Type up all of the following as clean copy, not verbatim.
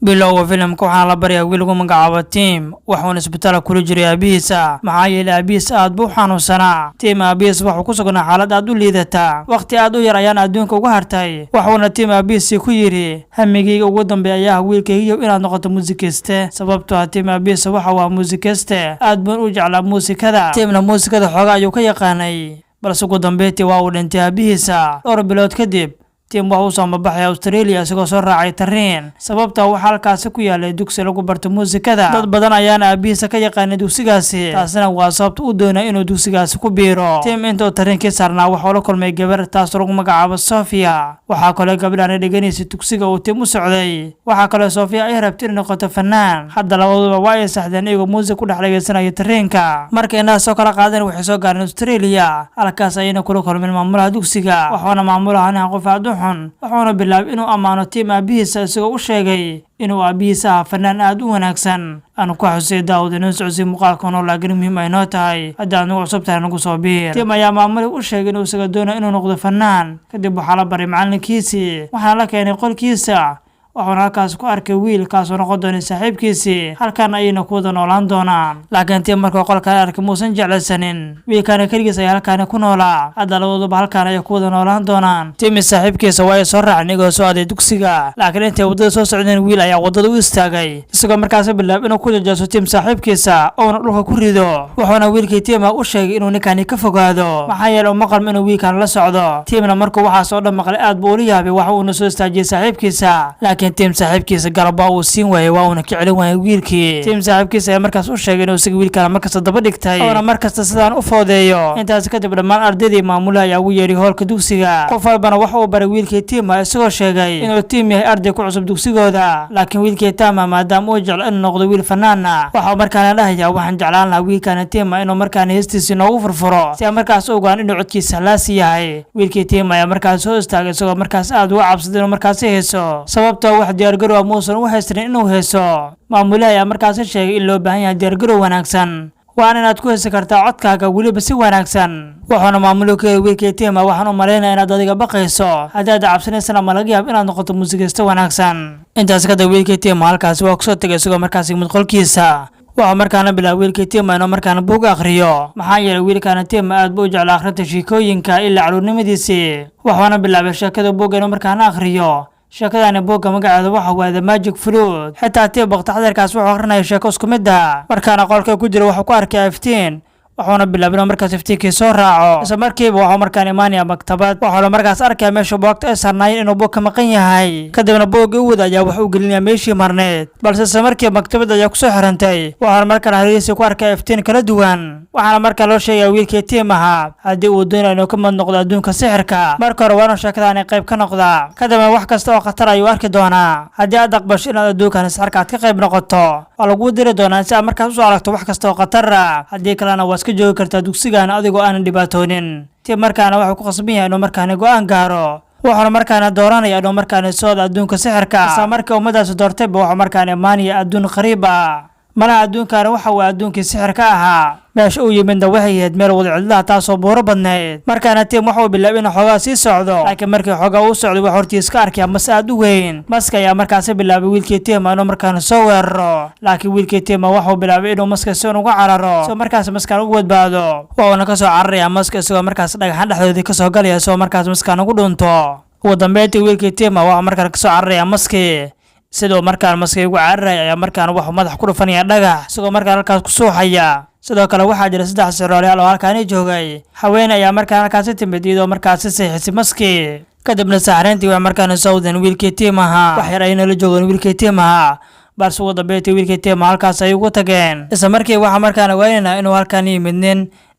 bilowga filimka waxaa la baryaa wiil lagu magacaabo Tim wuxuuna isbitaal kula jiray aabihiisa maxaa yeelay aabihiis aad buu xanuunsanaa. Tim aabihiis wuxuu ku sugnaa xaalad aad u liidata waqti aad u yar ayaan adduunka uga hartay wuxuuna Tim aabihiis ku yiri hamigayga ugu dambeeya ayaa wiilkayga inaad noqoto muusikiste sababtoo ah Tim aabihiis waxa waa muusikiste aad buu u jeclaa muusikada. Timna muusikada xoogaa ayuu ka yaqaanay balse ugu dambeyntii waa uu dhintay aabihiisa dhowr bilood kadib. Tim waxa uu soo baxay Australia isagoo soo raacay tareen sababta waxa halkaas ku yaalay dugsi lagu barto muusikada. Dad badan ayaan aabihiisa ka yaqaanay dugsigaasi taasina waa sababta uu doonay inuu dugsigaasi ku biiro. Tim intuu tareenkii saarnaa waxa la kulmay gabar taas lagu magacaabo Sofia waxa kale gabadhan dhiganaysay dugsiga uu Tim u socday. Waxa kale Sofia ay rabtay inay noqoto fanaan hadda labaduba waa ay saxdeen iyagoo muusik ku dhex dhageysanaya tareenka. Markayna soo kala qaadeen waxay soo gaareen Australia halkaas ayayna kula kulmeen maamulaha dugsiga waxaana maamulaha qof aad u wuxuuna bilaabay inuu ammaano Tim aabihiisa isagoo u sheegay inuu aabihiisa ahaa fanaan aad u wanaagsan. Aan ku xusay daawad inuu socodsiin muuqaalkan oo laakiin muhiim ay noo tahay haddii aad nagu cusub tahay nagu soo biir. Tim ayaa maamulay u sheegay inuu isaga doonayo inuu noqdo fanaan kadib waxaa la baray macalinkiisii waxaana la keenay qolkiisa wuxuuna halkaas ku arkay wiil kaasoo noqon doonay saaxiibkiisii halkan ayayna ku wada noolaan doonaan. Laakiin Tim markuu qolkan arkay muusan jeclaysanin wiilkana keligiis ayaa halkan ku noolaa hadda labaduba halkan ayay ku wada noolaan doonaan. Tim saaxiibkiisa waa ay soo raaceen iyagoo soo aaday dugsiga laakiin intay wadada soo socdeen wiil ayaa wadada u istaagay isagoo markaas bilaabay inuu ku jajaaso Tim saaxiibkiisa oo dhulka ku rido wuxuuna wiilkii Tim u sheegay inuu ninkani ka fogaado maxaa yeelay uma qalmo inuu wiilkan la socdo. Timna markuu waxaas oo dhan maqlay aad buu u yaabay waxa uu soo istaajiyay saaxiibkiisa Tim saaxiibkiisa galaba uu siin waayay waa uu ka celin waayay wiilkii. Tim saaxiibkiisa markaas u sheegay inuu isaga wiilkan markaas daba dhigtay oo markaas sidaan u foodeeyo. Intaas kadib dhammaan ardaydii maamulaha ayaa ugu yeeray hoolka dugsiga qof walbana waxa uu baray wiilkii Tim isagoo sheegay inuu Tim yahay arday ku cusub dugsigooda laakiin wiilkii Tim maadaama uu jecel inuu noqdo wiil fanaan waxa markaan dhahayaa waxaan jeclaan lahaa wiilkan Tim inuu markaan heestiisa noogu furfuro si markaas u ogaan inuu codkiisa laas yahay. Wiilkii Tim ayaa markaas soo istaagay isagoo markaas aad uga cabsaday inuu markaas heeso sababtoo wax diyaargarow muusan u haysan inuu heeso. Maamulaha ayaa markaas sheegay in loo baahan yahay diyaargarow wanaagsan waana inaad ku heesi kartaa codkaaga weliba si wanaagsan. wuxuuna maamuluhu ka wiilkii Tim waxaan u maleynayaa inaad adiga baqayso haddii aad cabsanaysana ma laga yaabo inaad noqoto muusikiste wanaagsan. Intaas kadib wiilkii Tim halkaas waa ku soo tagay isagoo markaas yimid qolkiisa wuxuu markaana bilaabay wiilkii Tim inuu markaana buug akhriyo maxaa yeelay wiilkana Tim aad buu u jeclaa akhrinta sheekooyinka ilaa caruurnimadiisii wuxuuna bilaabay sheekada buugga inuu markaana akhriyo. sheekadani buugga magaceeda waxa waa The Magic Fruit xitaa Tim waqti xadirkaas wuxuu akhrinayay sheeko isku mid ah markaana qolka ku jira wuxuu ku arkay iftiin wuxuuna bilaabay inuu markaas iftiinkii soo raaco isla markiiba wuxuu markaan imaanaya maktabad wuxuuna markaas arkaya meesha buugta ay saarnaayeen inuu buug ka maqan yahay kadibna buuggii u wada ayaa wuxuu gelinayaa meeshii marneed balse isla markiiba maktabadda ayaa kusoo xirantay wuxuuna markaan hareerihiisii ku arkaya iftiin kala duwan waxaana markaa loo sheegaya wiilkii Tim haddii uu doonayo inuu ka mid noqdo adduunka sixirka marka hore waa inuu sheekadaani qayb ka noqdaa kadibna wax kasta oo khatar ayuu arki doonaa. Haddii aad aqbasho inaad adduunkan sixirka aad ka qayb noqoto waa lagu diri doonaa si aad markaas usoo aragto wax kasta oo khatar haddii kalena waa iska joogi kartaa dugsigan adigoo aanan dhibaatoonin. Tim markaana wuxuu ku qasban yahay inuu markaana go'aan gaaro wuxuuna markaana dooranaya inuu markaana sooda adduunka sixirka isla markii ummadaasi doortayba wuxuu markaana imaanaya adduun qariib malaha adduunkaana waxa uu adduunkii sixirka ahaa meesha uu yimidna waxay ahayd meel wada cidlaha taasoo buuro badnayd markaana Tim waxa uu bilaabay inuu xoogaa sii socdo laakiin markii xoogaa uu socday wuxuu hortiis ka arkay mas aad u weyn maska ayaa markaas bilaabay wiilkii Tim inuu markaana soo weeraro laakiin wiilkii Tim waxa uu bilaabay inuu maska soo uga cararo soo markaas maskaan ugu badbaado wuxuuna ka soo cararaya maska isagoo markaas dhagaxan dhexdoodii ka soo galaya soo markaas maskaan ugu dhunto. ugu dambeyntii wiilkii Tim waxa markaan ka soo cararaya maskii sidoo markaan maskay ugu cararaya ayaa markaan wuxuu madax ku dhufanaya dhagax isagoo markaan halkaas ku suuxaya. sidoo kale waxaa jira 3 sirooleyaal oo halkaani joogay haween ayaa markaan halkaas timid iyadoo markaas seexisay maskii kadibna saxreyntii waa markaan soo wadan wiilkii Tim wax yar ayna la joogeen wiilkii Tim balse ugu dambeyntii wiilkii Tim halkaas ay ugu tageen isla markii waxa markaan ogaanayna inuu halkaan yimid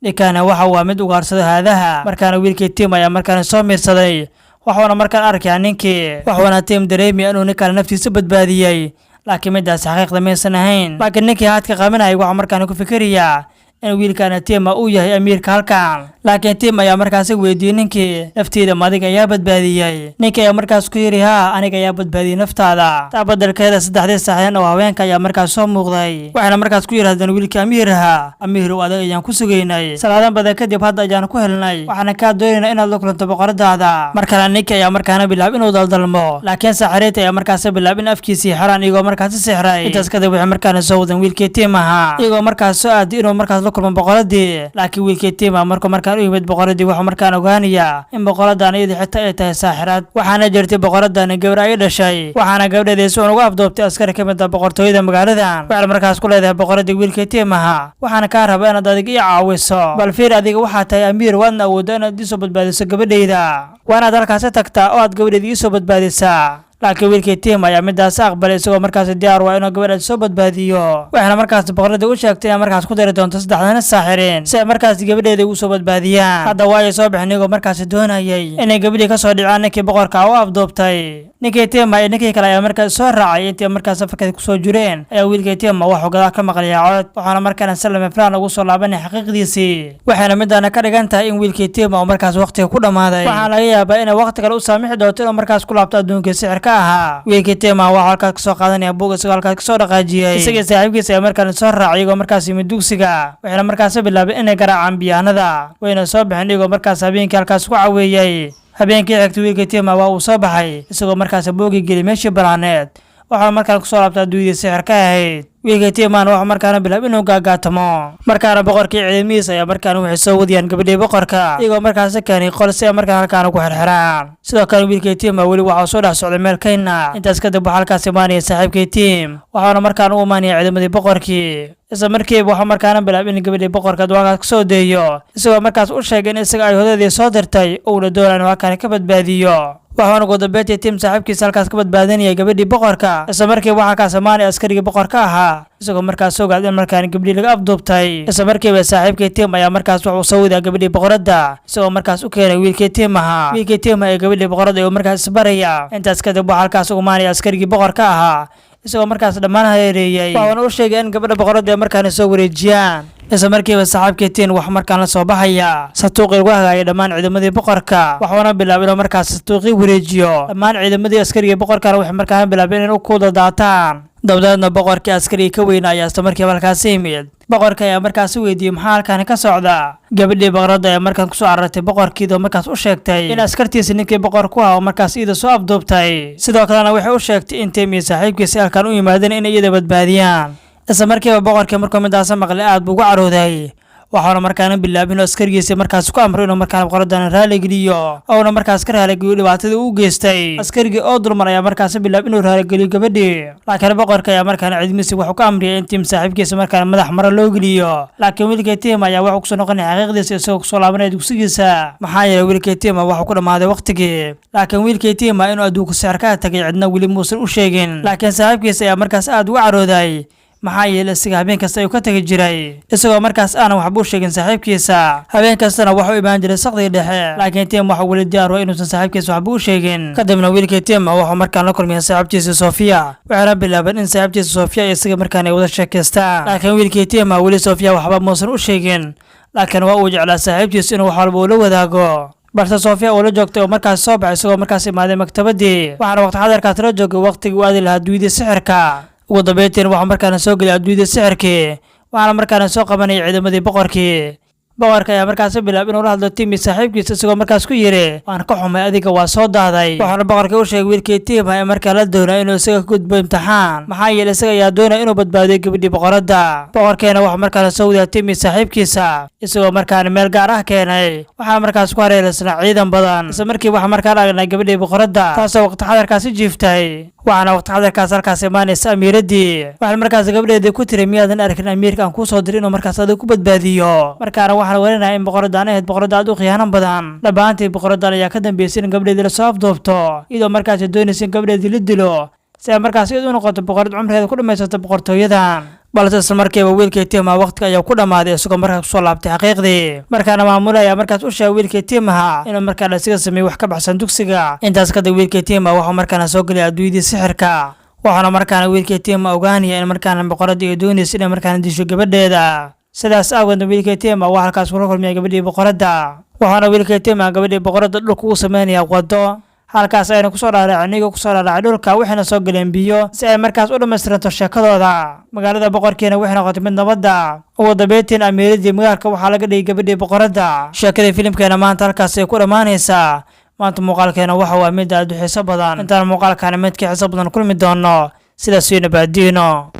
ninkana waxa waa mid ugaarsaday haadaha markaan wiilkii Tim ayaa markaan soo miirsaday wuxuuna markaan arkay ninkii wuxuuna Tim dareemay inuu ninkan naftiisa badbaadiyay laakiin midaas xaqiiqda maysan ahayn laakiin ninkii haadka qabanayay wuxuu markaan ku fikirayaa in wiilkaana Tima uu yahay amiirka halkan. laakiin Tima ayaa markaas weydiiyey ninkii, nafteeda adiga ayaa badbaadiyay? ninkii ayaa markaas ku yiri, haa aniga ayaa badbaadiyay naftaada. taa badalkeeda saddexdii saaxiibin oo haweenka ayaa markaas soo muuqday, waxayna markaas ku yiraahdeen wiilka amiiraha, amiirow adiga ayaan ku sugaynay, salaadan badan kadib hadda ayaan ku helnay, waxaana kaa doonaynaa inaad la kulanto boqoradaada. markale ninkii ayaa markaana bilaab inuu daldalmo, laakiin saaxireeta ayaa markaas bilaab in afkiisii xiraan iyagoo markaas sixray. intaas kadib waxay markaana soo wadeen wiilkii Timaha iyagoo markaas soo aaday inuu markaas la kulmo boqoradii. laakiin wiilkii Tima markuu markaan u yimid boqoradii wuxuu markaan ogaanayaa in boqoradan iyadii xitaa ay tahay saaxirad, waxaana jirtay boqoradan gabar ay dhashay, waxaana gabadheedii si uga afduubtay askari ka mid ah boqortooyada magaaladan. waxay markaas ku leedahay boqoradii wiilkii Timaha, waxaana kaa rabaa inaad adiga ii caawiso, bal fiir adiga waxaa tahay amiir, waadna awooddo inaad ii soo badbaadiso gabadhayda, waa inaad halkaasi tagtaa oo aad gabadheeda ii soo badbaadisaa. laakiin wiilkii Tima ayaa midaas aqbalay isagoo markaas diyaar waa inuu gabadha soo badbaadiyo. waxaana markaas boqoradii u sheegtay inay markaas ku dari doonto saddexdan saaxirin si ay markaas gabadheeda ugu soo badbaadiyaan. hadda waa ay soo baxeen iyagoo markaas doonayay inay gabadhii ka soo dhicaan ninkii boqorka u afduubtay. ninkii Tima iyo ninkii kale ayaa markaas soo raacay. intii markaas safarkii ku soo jireen ayaa wiilkii Tima wax gadaal ka maqlaya cod, waxaana markaana Salame Fran ugu soo laabanay xaqiiqdiisii. waxayna midaana ka dhigan tahay in wiilkii Tima uu markaas waqtiga ku dhamaaday, waxaa laga yaabaa inay waqti kale u saamixi doonto inuu markaas ku laabto adduunkii sixirka ahaa. wiilkii Tima waxaa halkaas kasoo qaadanaya buug isagoo halkaas kasoo dhaqaajiyay, isagii saaxiibkiisa ayaa markaan soo raacay iyagoo markaas yimid dugsiga. waxayna markaas bilaabeen inay garaacaan biyaanada, wayna soo baxeen iyagoo markaas habeenkii halkaas ku caweeyay. habeenkii xigtay wiilkii Tima waa uu soo baxay isagoo markaas buugii geliyay meeshii balaaneed, waxaa markaan kusoo laabtay adduunyadii sixirka ahayd. wiilkii Timana wuxuu markaana bilaab inuu gaagaatamo, markaana boqorkii ciidamadiisa ayaa markaana waxay soo wadiyaan gabadhii boqorka iyagoo markaas keenay qol si ay markaan halkaana ku xirxiraan. sidoo kale wiilkii Tima weli waxaa soo dhex socday meel kayna. intaas kadib waxaa halkaas imaanaya saaxiibkii Tim, waxaana markaan u imaanaya ciidamadii boqorkii. isla markiiba waxaa markaana bilaab in gabadhii boqorka halkaas kasoo deeyo, isagoo markaas u sheegay in isaga ay hodadeedii soo dirtay uuna doonaa inuu halkaana ka badbaadiyo. waxaana ugu dambeyntii Tim saaxiibkiisa halkaas ka badbaadinayay gabadhii boqorka. isla markiiba waxaa kaas imaanaya askarigii boqorka ahaa, isagoo markaas ogaad in markaan gabadhii laga afduubtay. isla markiiba saaxiibkii Tim ayaa markaas wuxuu soo wadaa gabadhii boqorada, isagoo markaas u keenay wiilkii Timaha. wiilkii Tima ee gabadhii boqorada ayuu markaas isbaraya. intaas kadib waxaa halkaas u imaanaya askarigii boqorka ahaa, isagoo markaas dhammaan hareereeyay, waxaana u sheegay in gabadha boqorada ay markaan soo wareejiyaan. isla markiiba saaxiibkii Tim wax markaan la soo baxaya satuuqii lagu hagaayay dhammaan ciidamadii boqorka, waxaana bilaabay inuu markaas satuuqii wareejiyo. dhammaan ciidamadii askarigii boqorkana waxay markaan bilaabeen inay u kuuda daataan. dabadeedna boqorkii askarigii ka weyna ayaa isla markiiba halkaas yimid. boqorka ayaa markaas weydiiyey maxaa halkaani ka socda. gabadhii boqorada ayaa markaan kusoo carartay boqorkiida oo markaas u sheegtay in askartiisa ninkii boqor ku ah oo markaas iyada soo afduubtay. sidoo kalena waxay u sheegtay in Tim iyo saaxiibkiisa halkaan u yimaadeen inay iyada badbaadiyaan. isla markiiba boqorkii markuu midaas maqlay aad buu ugu carooday, waxaana markaana bilaabay inuu askarigiisa markaas ku amray inuu markaan boqoradan raali geliyo oona markaas ka raaligeliyo dhibaatadii uu geystay. askarigii oo dulmar ayaa markaas bilaabay inuu raaligeliyo gabadhii, laakiin boqorka ayaa markaana ciidamadiisa wuxuu ka amriyay in Tim saaxiibkiisa markaan madax maro loo geliyo. laakiin wiilkii Tima ayaa wuxuu kusoo noqonaya xaqiiqdiisa isagoo kusoo laabanaya dugsigiisa, maxaa yeelay wiilkii Tima wuxuu ku dhammaaday waqtigii. laakiin wiilkii Tima inuu adduunka sixirka tagay cidna weli muusan u sheegin, laakiin saaxiibkiisa ayaa markaas aad uga carooday, maxaa yeelay isaga habeen kasta ayuu ka tagi jiray isagoo markaas aanan waxba u sheegin saaxiibkiisa. habeen kastana wuxuu imaan jiray saqdii dhexe, laakiin Tim waxuu weli diyaar waa inuusan saaxiibkiisa waxba u sheegin. kadibna wiilkii Tim wuxuu markaan la kulmaya saaxiibtiisa Sofia, waxayna bilaabeen in saaxiibtiisa Sofia iyo isaga markaan ay wada sheekaystaan. laakiin wiilkii Tim weli Sofia waxba muusan u sheegin, laakiin waa uu jeclaa saaxiibtiisa inuu wax walba ula wadaago. balse Sofia oo la joogtay oo markaas soo baxay isagoo markaas imaaday maktabadii, waxaana waqti xadarkaas la joogay waqtigii uu aadi lahaa adduunyadii sixirka. ugu dambeyntiin waxaa markaana soo geliyay adduunyadii sixirkii, waxaana markaana soo qabanayay ciidamadii boqorkii. boqorka ayaa markaas bilaabay inuu la hadlo Tim iyo saaxiibkiisa isagoo markaas ku yiri waan ka xumay adiga waa soo daaday. waxaana boqorkii u sheegay wiilkii Tima ee markaa la doonay inuu isaga ka gudbo imtixaan, maxaa yeelay isaga ayaa doonaya inuu badbaadiyo gabadhii boqorada. boqorkeena waxaa markaana soo wadaya Tim iyo saaxiibkiisa isagoo markaana meel gaar ah keenay, waxaa markaas ku hareeraysanaa ciidan badan. isla markii waxaa markaan aragnay gabadhii boqorada taasoo waqti xadarkaasi jiiftay, waxaana waqti xadarkaas halkaas imaanaysa amiiradii. waxay markaas gabadheedii ku tiri miyaadan arkin amiirka aan kuu soo diray inuu markaas adiga ku badbaadiyo. markaana waxaan warinaya in boqoradan ahayd boqorada aad u khiyaanan badan. dhabaantii boqoradan ayaa ka dambeysay in gabadheedii lasoo afduubto iyadoo markaas doonaysa in gabadheedii la dilo si ay markaas iyadu u noqoto boqorad cumrigeeda ku dhammaysato boqortooyadan. balse isla markiiba wiilkii Tima waqtiga ayaa ku dhammaaday isagoo markaas kusoo laabtay xaqiiqdii. markaana maamule ayaa markaas u sheegay wiilkii Timaha inuu markaana isaga sameeyey wax ka baxsan dugsiga. intaas kadib wiilkii Tima wuxuu markaana soo geliyay adduunyadii sixirka, waxaana markaana wiilkii Tima ogaanaya in markaana boqoradii ay doonaysa inay markaana disho gabadheeda. sidaas awgeedna wiilkii Tima waa halkaas kula kulmay gabadhii boqoradda waxaana wiilkii Tima gabadhii boqoradda dhulka u sameynaya wado halkaas ayna kusoo dhaadhacay dhulka waxayna soo galeen biyo si ay markaas u dhammaystiranto sheekadooda magaalada boqorkiina waxay noqotay mid nabadda ugu dambeyntiin amiiradii magaalka waxaa laga dhigay gabadhii boqoradda sheekadii filimkeena maanta halkaas ay ku dhammaanaysaa maanta muuqaalkeena waxa waa mid aad u xiiso badan intaan muuqaalkaana midkii xiiso badan kulmi doono sidaas iyo nabaadiino.